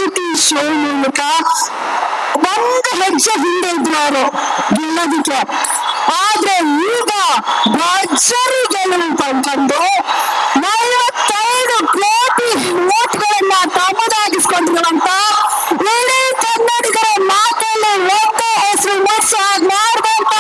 Reality show ಮೂಲಕ ಒಂದು ಹೆಜ್ಜೆ ಹಿಂದೆ ಇದ್ರು ಅವರು ಗೆಲ್ಲೋದಿಕ್ಕೆ. ಆದ್ರೆ ಈಗ ಭರ್ಜರಿ ಗೆಲುವು ಪಡ್ಕೊಂಡು 42 ಕೋಟಿ ವೋಟ್ಗಳನ್ನ ತಮ್ಮದಾಗಿಸ್ಕೊಂಡಿರುವಂತ ಇಡೀ ಕನ್ನಡಿಗರ ಮಾತಲ್ಲಿ ಒಂದೇ ಹೆಸರು ಮೂಡಿಸಿ ಮಾಡಿದಂತ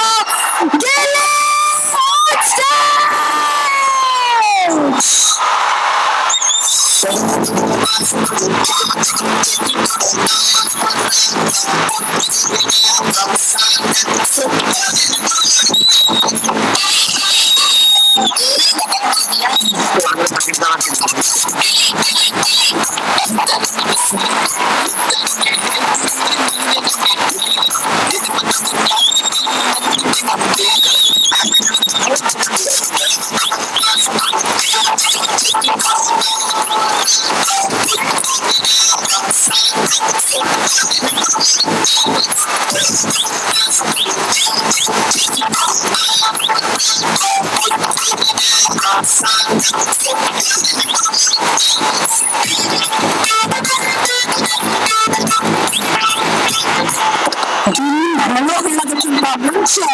ಹೇಳೋದಕ್ಕಿಂತ ಮುಂಚೆ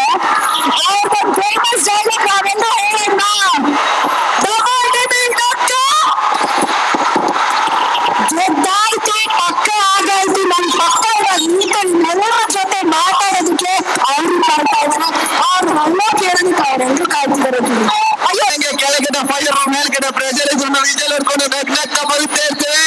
ಅವ್ರಿಗೊಂದು ಫೇಮಸ್ ಡೈಲಾಗ್ ನಾವೆಂದು ಹೇಳಿಲ್ಲ. ಗೆದ್ದಾಯ್ತು, ಪಕ್ಕ ಆಗಾಯ್ತು, ನನ್ ಪಕ್ಕ ಎಲ್ಲರ ಜೊತೆ ಮಾತಾಡೋದಕ್ಕೆ ಅವ್ರು ಕಾಯ್ತಾ ಇದ್ದಾರೆ. ಅವ್ರು ಹಲ್ಲೋ ಕೇಳೋದಕ್ಕೆ ಅವ್ರೆಲ್ಲರೂ ಕಾಯ್ತಿದ್ದಾರೆ. ಅಯ್ಯೋ, ಕೆಳಗಡೆ ಫೈರ್, ಮೇಲ್ಗಡೆ ಪ್ರೆಷರ್ ಇದ್ರು ನಾವು ಇದೆಲ್ಲ ಹೊಡ್ಕೊಂಡು ನಗ್ನಗ್ತಾ ಬರುತ್ತೆ ಇರ್ತೇವೆ.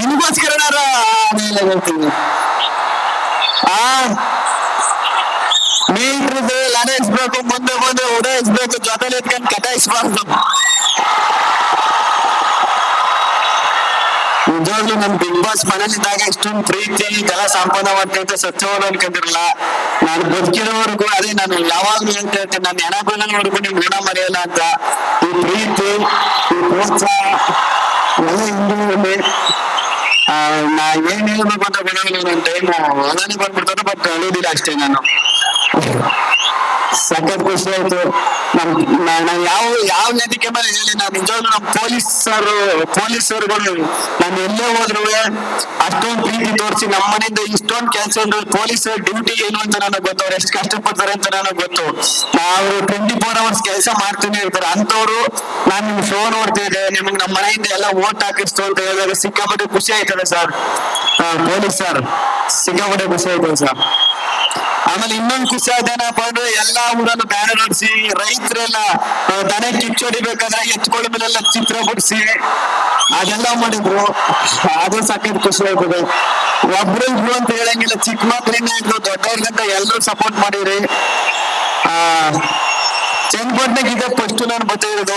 ನಿಮಗೋಸ್ಕರ ಹೇಳ್ತೀನಿ. ಮೀಟ್ರದ್ದು ಲಡಾಯಿಸ್ಬೇಕು, ಮುಂದೆ ಮುಂದೆ ಉಡಾಯಿಸ್ಬೇಕು, ಜೊತೆಲಿ ಎತ್ಕೊಂಡು ಕಟಾಯಿಸ್ಬಾರ್ದು. ನಿಜವಾಗ್ಲೂ ನಮ್ ಬಿಗ್ ಬಾಸ್ ಮನೇಲಿದ್ದಾಗ ಇಷ್ಟೊಂದು ಪ್ರೀತಿ ಕಲಾ ಸಂಪಾದನೆ ಮಾಡ್ಕೊಂತ ಸತ್ಯವನ್ನು ಅನ್ಕೊಂಡಿರಲ್ಲ. ನಾನು ಬದುಕಿರೋವರೆಗೂ ಅದೇ ನಾನು ಯಾವಾಗ್ಲೂ ಹೇಳ್ತಾ ಇರ್ತೇನೆ, ನಾನು ಹೆಣಗಳವರೆಗೂ ನಿಮ್ ಗುಣ ಮರೆಯಲ್ಲ ಅಂತ. ಈ ಪ್ರೀತಿ, ಈ ಪ್ರೋತ್ಸಾಹ ಎಲ್ಲ ಹಿಂದೆ ನಾ ಏನ್ ಹೇಳ್ಬೇಕು ಅಂತ ಗೊತ್ತಾಗಲ್ಲ. ನನ್ನ ಟೈಮ್ ಹೊಲನೆ ಬಂದ್ಬಿಡ್ತಾರೆ, ಬಟ್ ಅಳೋದಿಲ್ಲ ಅಷ್ಟೇ. ನಾನು ಸಖತ್ ಖುಷಿ ಆಯ್ತು. ನಾನು ಯಾವ ವೇದಿಕೆ ಮೇಲೆ ಹೇಳಿ, ನಾನು ನಿಜವಾಗ್ಲೂ ನಮ್ಮ ಪೊಲೀಸರುಗಳು ನಾನು ಎಲ್ಲೇ ಹೋದ್ರು ಅಷ್ಟೊಂದು ಪ್ರೀತಿ ತೋರಿಸಿ ನಮ್ಮ ಮನೆಯಿಂದ ಇಷ್ಟೊಂದು ಕೆಲಸ ಪೊಲೀಸ್ ಡ್ಯೂಟಿ ಏನು ಅಂತ ನನಗೆ ಗೊತ್ತು, ಅವ್ರು ಎಷ್ಟು ಕಷ್ಟಪಡ್ತಾರೆ ಅಂತ ನನಗೆ ಗೊತ್ತು. ನಾವು 24 hours ಕೆಲಸ ಮಾಡ್ತಾನೆ ಇರ್ತಾರೆ ಅಂತವ್ರು. ನಾನು ನಿಮ್ ಶೋ ನೋಡ್ತಿದ್ದೆ, ನಿಮ್ಗೆ ನಮ್ಮ ಮನೆಯಿಂದ ಎಲ್ಲ ಓಟ್ ಹಾಕಿಸ್ತು ಅಂತ ಹೇಳಿದಾಗ ಸಿಕ್ಕಾಪಟ್ಟೆ ಖುಷಿ ಆಯ್ತದೆ ಸರ್. ಪೊಲೀಸ್ ಸರ್ ಸಿಕ್ಕಾಪಟ್ಟೆ ಖುಷಿ ಆಯ್ತದೆ ಸರ್. ಆಮೇಲೆ ಇನ್ನೊಂದು ಖುಷಿ ಆಯ್ತೇನಪ್ಪ ಅಂದ್ರೆ, ಎಲ್ಲಾ ಊರಲ್ಲೂ ಬ್ಯಾನರ್ ಹೊಡಿಸಿ, ರೈತರೆಲ್ಲ ದನ ಕಿಚ್ಚೊಡಿಬೇಕಾದ್ರೆ ಎತ್ಕೊಳ್ಳ ಮೇಲೆಲ್ಲ ಚಿತ್ರ ಬಿಡಿಸಿ ಅದೆಲ್ಲ ಮಾಡಿದ್ರು. ಅದು ಸಖತ್ ಖುಷಿ ಆಯ್ತದೆ. ಒಬ್ರು ಇಬ್ರು ಅಂತ ಹೇಳಂಗಿಲ್ಲ, ಚಿಕ್ಕ ಮಕ್ಳಿಂದ ಇದ್ರು ದೊಡ್ಡವ್ರಿಗಂತ ಎಲ್ರು ಸಪೋರ್ಟ್ ಮಾಡಿರಿ. ಚನ್ನಪಟ್ಟಣಕ್ಕೆ ಇದೆ ಫಸ್ಟ್ ನಾನು ಬರ್ತಿರೋದು.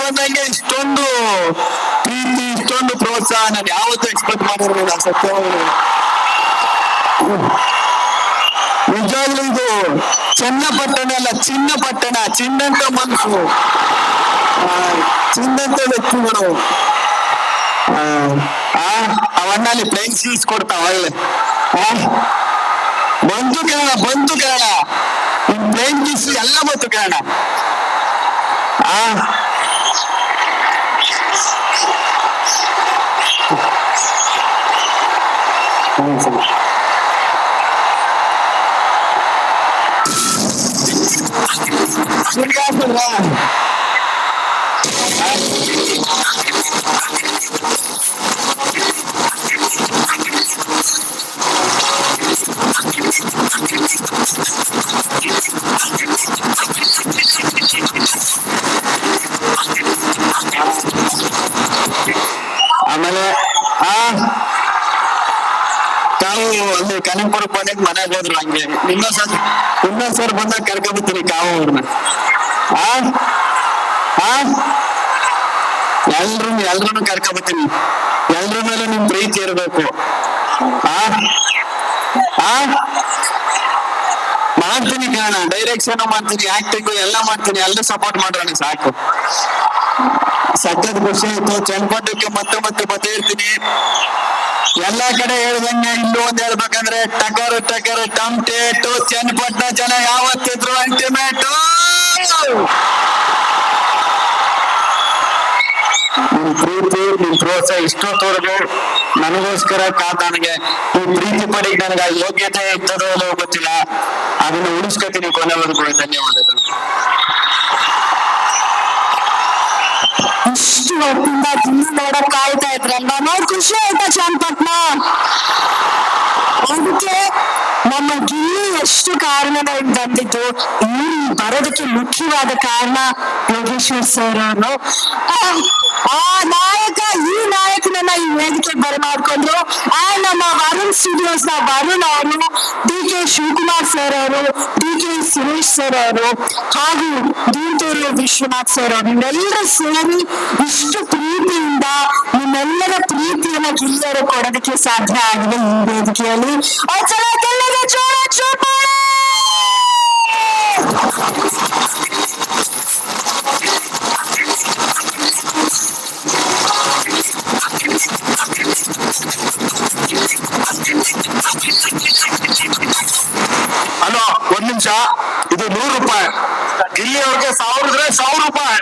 ಬಂದಂಗೆ ಇಷ್ಟೊಂದು ಪ್ರೀತಿ, ಇಷ್ಟೊಂದು ಪ್ರೋತ್ಸಾಹ ನಾನು ಯಾವತ್ತೂ ಎಕ್ಸ್ಪೆಕ್ಟ್ ಮಾಡಿರಲಿಲ್ಲ ಸತ್ಯವಾಗಿ. ನಿಜವಾಗ್ಲೂ ಇದು ಚನ್ನಪಟ್ಟಣ ಅಲ್ಲ, ಚಿನ್ನಪಟ್ಟಣ. ಚಿನ್ನಂತ ಮನಸ್ಸು, ಚಿನ್ನಂತ ವ್ಯಕ್ತಿಗಳು. ಅವಣ್ಣಲ್ಲಿ ಫ್ಲೈಂಗ್ ಸೀಸ್ ಕೊಡ್ತಾವ ಒಳ್ಳೆ. ಬಂತು ಕೇಳೋಣ ಫ್ಲೈಂಗ್ ಸೀಸ್ ಎಲ್ಲ ಬಂತು ಕೇಳೋಣ. ಆಮೇಲೆ ತಾವು ಅಲ್ಲಿ ಕನಕಪುರಕ್ಕೆ ಬಂದಾಗ ಮನೆಗೆ ಹೋದ್ರು. ಹಂಗೆ ಇನ್ನೊಂದ್ಸರ್ ಬಂದಾಗ ಕರ್ಕೊಂಡ್ಬಿಡ್ತೀನಿ ಕಾವು ಅವ್ರನ್ನ. ಎಲ್ರು ಕರ್ಕೊಂಡ್ಬಿಡ್ತೀನಿ. ಎಲ್ರ ಮೇಲೆ ನಿಮ್ ಪ್ರೀತಿ ಇರ್ಬೇಕು. ಆ ಮಾಡ್ತೀನಿ ಕಾರಣ, ಡೈರೆಕ್ಷನ್ ಮಾಡ್ತೀನಿ, ಆಕ್ಟಿಂಗ್ ಎಲ್ಲ ಮಾಡ್ತೀನಿ, ಎಲ್ಲ ಸಪೋರ್ಟ್ ಮಾಡೋಣ ಸಾಕು. ಸದ್ಯದ ಖುಷಿ ಆಯ್ತು. ಚನ್ನಪಟ್ಟಣಕ್ಕೆ ಮತ್ತೆ ಮತ್ತೆ ಮತ್ತೆ ಇರ್ತೀನಿ. ಎಲ್ಲಾ ಕಡೆ ಹೇಳ್ದಂಗೆ ಇಲ್ಲೂ ಒಂದ್ ಹೇಳ್ಬೇಕಂದ್ರೆ ಟಕರು ಟಕರು ಟಮ್ಟೇಟು ಚನ್ನಪಟ್ಟಣ ಜನ ಯಾವತ್ತಿದ್ರು ಅಲ್ಟಿಮೇಟು. ನಿಮ್ ಪ್ರೀತಿ ನಿಮ್ ಪ್ರೋತ್ಸಾಹ ಇಷ್ಟೊತ್ತವರೆಗೂ ನನಗೋಸ್ಕರ ನನಗೆ ಈ ಪ್ರೀತಿ ಪಡೆಗೆ ನನಗೆ ಆ ಯೋಗ್ಯತೆ ಇರ್ತದೋ ಅಲ್ಲೋ ಗೊತ್ತಿಲ್ಲ. ಅದನ್ನ ಉಳಿಸ್ಕೊತೀನಿ ಕೊನೆವರೆಗೂ. ಧನ್ಯವಾದಗಳು. ಇಷ್ಟು ಹೊತ್ತಿಂದ ಗಿಲ್ಲಿ ನೋಡಕ್ ಕಾಯ್ತಾ ಇದ್ರಲ್ವಾ, ನೋಡ್ ಖುಷಿ ಆಯ್ತಾ ಚನ್ನಪಟ್ಟಣ? ಅದಕ್ಕೆ ನಮ್ಮ ಗಿಲ್ಲಿ ಎಷ್ಟು ಕಾರಣಗಳಿಂದ ಬಂದಿದ್ದು, ಇಲ್ಲಿ ಬರೋದಕ್ಕೆ ಮುಖ್ಯವಾದ ಕಾರಣ ಯೋಗೇಶ್ವರ್ ಸರ್ ಅವರು. ಆ ನಾಯಕ ಈ ನಾಯಕನನ್ನ ಈ ವೇದಿಕೆಗೆ ಬರಮಾಡ್ಕೊಂಡ್ರು. ನಮ್ಮ ವರುಣ್ ಸ್ಟುಡಿಯೋಸ್ ನ ವರುಣ್ ಅವರು, ಡಿ.ಕೆ. ಶಿವಕುಮಾರ್ ಸರ್ ಅವರು, ಡಿ.ಕೆ. ಸುರೇಶ್ ಸರ್ ಅವರು, ಹಾಗೂ ದೀಂತೂರು ವಿಶ್ವನಾಥ್ ಸರ್ ಅವರು, ಇವರೆಲ್ಲರೂ ಸೇರಿ ಇಷ್ಟು ಪ್ರೀತಿಯಿಂದ ನಿಮ್ಮೆಲ್ಲರ ಪ್ರೀತಿಯನ್ನ ಗಿಲ್ಲಿಯವರು ಕೊಡೋದಕ್ಕೆ ಸಾಧ್ಯ ಆಗಿದೆ ಈ ವೇದಿಕೆಯಲ್ಲಿ. ಹಲೋ, ಒಂದ್ ನಿಮಿಷ. ಇದು 100 ರೂಪಾಯಿ, ಗಿಲ್ಲಿ ಅವ್ರಿಗೆ 1000 ಇದ್ರೆ 1000 ರೂಪಾಯಿ.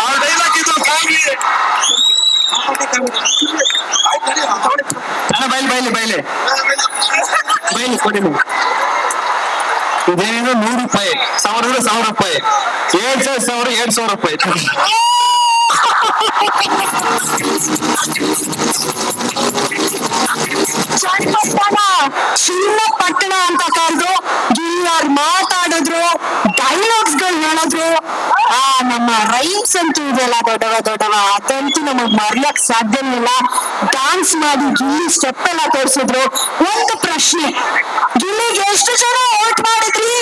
ಅವ್ರ ಡೈಲಾಗ್ ಇದು ಕಾಗಿ. ಬೈಲಿ ಕೊಡಿ. ಇದೇನಿದ್ರು 100 ರೂಪಾಯಿ, 1000 ಇದ್ರೆ 1000 ರೂಪಾಯಿ, 2000 ರೂಪಾಯಿ. ಚನ್ನಪಟ್ಟಣ ಚಿನ್ನ ಪಟ್ಟಣ ಅಂತ ಕರೆದು ಗಿಲ್ಲಿ ಅವ್ರು ಮಾತಾಡಿದ್ರು, ಡೈಲಾಗ್ಸ್ ಗಳು ಹೇಳಿದ್ರು. ನಮ್ಮ ರೈಮ್ಸ್ ಅಂತೂ ಇದೆಯಲ್ಲ ದೊಡ್ಡವ ಅದಂತೂ ನಮಗ್ ಮರ್ಯಕ್ ಸಾಧ್ಯನೇ ಇಲ್ಲ. ಡಾನ್ಸ್ ಮಾಡಿ ಗಿಲ್ಲಿ ಸ್ಟೆಪ್ ಎಲ್ಲ ತೋರಿಸಿದ್ರು. ಒಂದು ಪ್ರಶ್ನೆ, ಗಿಲ್ಲಿಗೆ ಎಷ್ಟು ಜನ ವೋಟ್ ಮಾಡಿದ್ರಿ?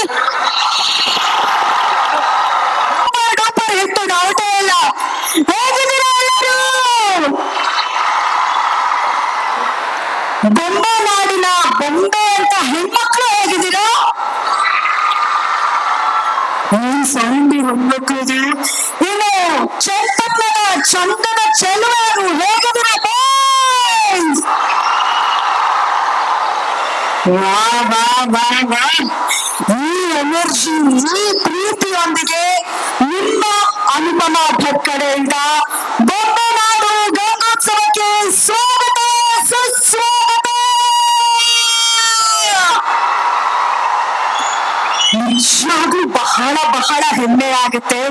ಹಿಟ್ಟು ಡೌಟೇ ಇಲ್ಲ. ಹೇಗಿದ್ದೀರಾ ಎಲ್ಲರೂ? ಬೊಂಬೆ ನಾಡಿನ ಬೊಂಬೆ ಅಂತ ಹೆಣ್ಮಕ್ಳು ಹೇಗಿದ್ದೀರಾ? ಏನ್ ಸೌಂಡಿ ಹೆಣ್ಮಕ್ಳಿದೆ. ಇನ್ನು ಚನ್ನಪಟ್ಟಣದ ಚಂದನ ಚೆಲುವರು ಹೇಗಿದ್ದೀರಾ? ಈ ಎನರ್ಜಿ, ಈ ಪ್ರೀತಿಯೊಂದಿಗೆ ನಿಮ್ಮ ಅನುಪಮ ಭಟ್ ಕಡೆಯಿಂದ ಬೊಂಬೆ ನಾಡು ಗಂಗೋತ್ಸವಕ್ಕೆ ಸ್ವಾಗತ ಸುಸ್ವಾಗತ. ನಿಜವಾಗ್ಲೂ ಬಹಳ ಹೆಮ್ಮೆ ಆಗುತ್ತೆ.